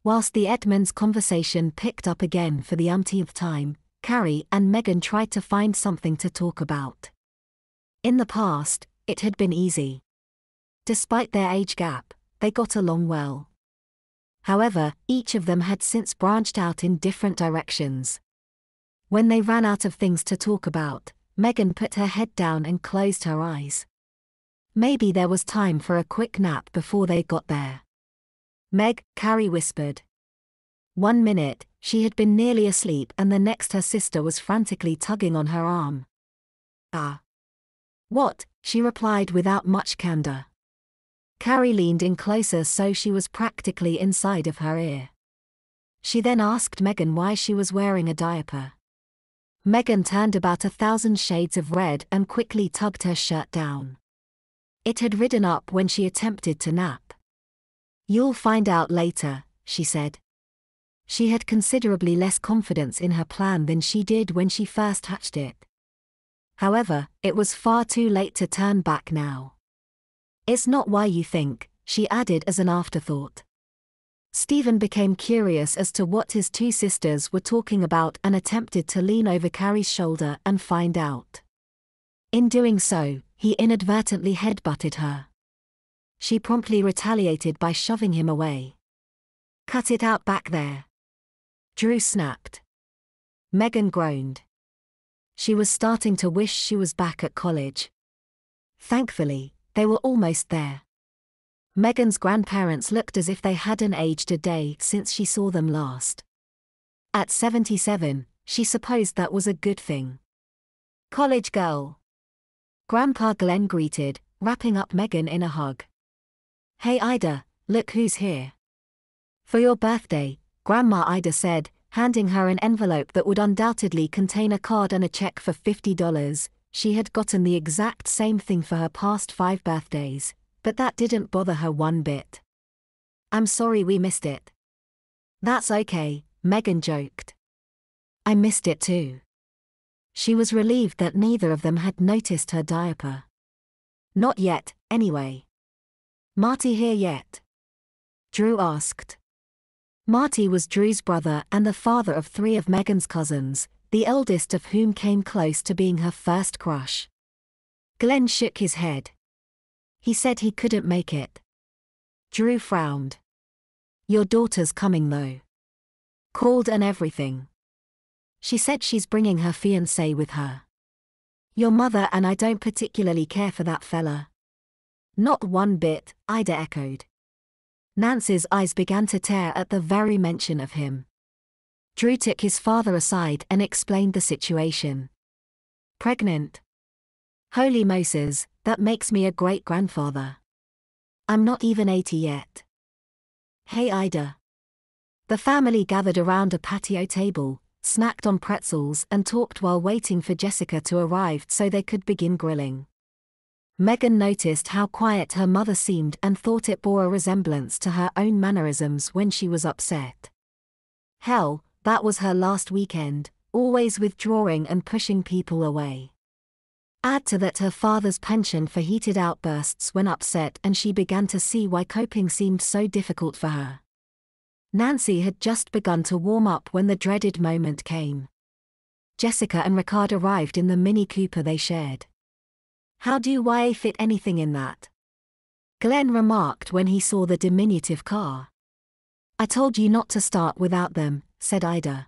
Whilst the Edmonds conversation picked up again for the umpteenth time, Carrie and Meghan tried to find something to talk about. In the past, it had been easy. Despite their age gap, they got along well. However, each of them had since branched out in different directions. When they ran out of things to talk about, Meghan put her head down and closed her eyes. Maybe there was time for a quick nap before they got there. Meg, Carrie whispered. 1 minute, she had been nearly asleep, and the next her sister was frantically tugging on her arm. Ah. What? She replied without much candor. Carrie leaned in closer so she was practically inside of her ear. She then asked Meghan why she was wearing a diaper. Meghan turned about 1,000 shades of red and quickly tugged her shirt down. It had ridden up when she attempted to nap. You'll find out later, she said. She had considerably less confidence in her plan than she did when she first hatched it. However, it was far too late to turn back now. It's not why you think, she added as an afterthought. Stephen became curious as to what his two sisters were talking about and attempted to lean over Carrie's shoulder and find out. In doing so, he inadvertently headbutted her. She promptly retaliated by shoving him away. Cut it out back there. Drew snapped. Meghan groaned. She was starting to wish she was back at college. Thankfully, they were almost there. Meghan's grandparents looked as if they hadn't aged a day since she saw them last. At 77, she supposed that was a good thing. College girl. Grandpa Glenn greeted, wrapping up Meghan in a hug. Hey Ida, look who's here. For your birthday, Grandma Ida said, handing her an envelope that would undoubtedly contain a card and a check for $50. She had gotten the exact same thing for her past 5 birthdays, but that didn't bother her one bit. I'm sorry we missed it. That's okay, Meghan joked. I missed it too. She was relieved that neither of them had noticed her diaper. Not yet, anyway. Marty here yet? Drew asked. Marty was Drew's brother and the father of 3 of Meghan's cousins, the eldest of whom came close to being her first crush. Glenn shook his head. He said he couldn't make it. Drew frowned. Your daughter's coming though. Called and everything. She said she's bringing her fiancé with her. Your mother and I don't particularly care for that fella. Not one bit, Ida echoed. Nancy's eyes began to tear at the very mention of him. Drew took his father aside and explained the situation. Pregnant? Holy Moses, that makes me a great-grandfather. I'm not even 80 yet. Hey Ida. The family gathered around a patio table, snacked on pretzels and talked while waiting for Jessica to arrive so they could begin grilling. Meghan noticed how quiet her mother seemed and thought it bore a resemblance to her own mannerisms when she was upset. Hell, that was her last weekend, always withdrawing and pushing people away. Add to that her father's penchant for heated outbursts when upset, and she began to see why coping seemed so difficult for her. Nancy had just begun to warm up when the dreaded moment came. Jessica and Ricard arrived in the Mini Cooper they shared. How do I fit anything in that? Glenn remarked when he saw the diminutive car. I told you not to start without them, said Ida.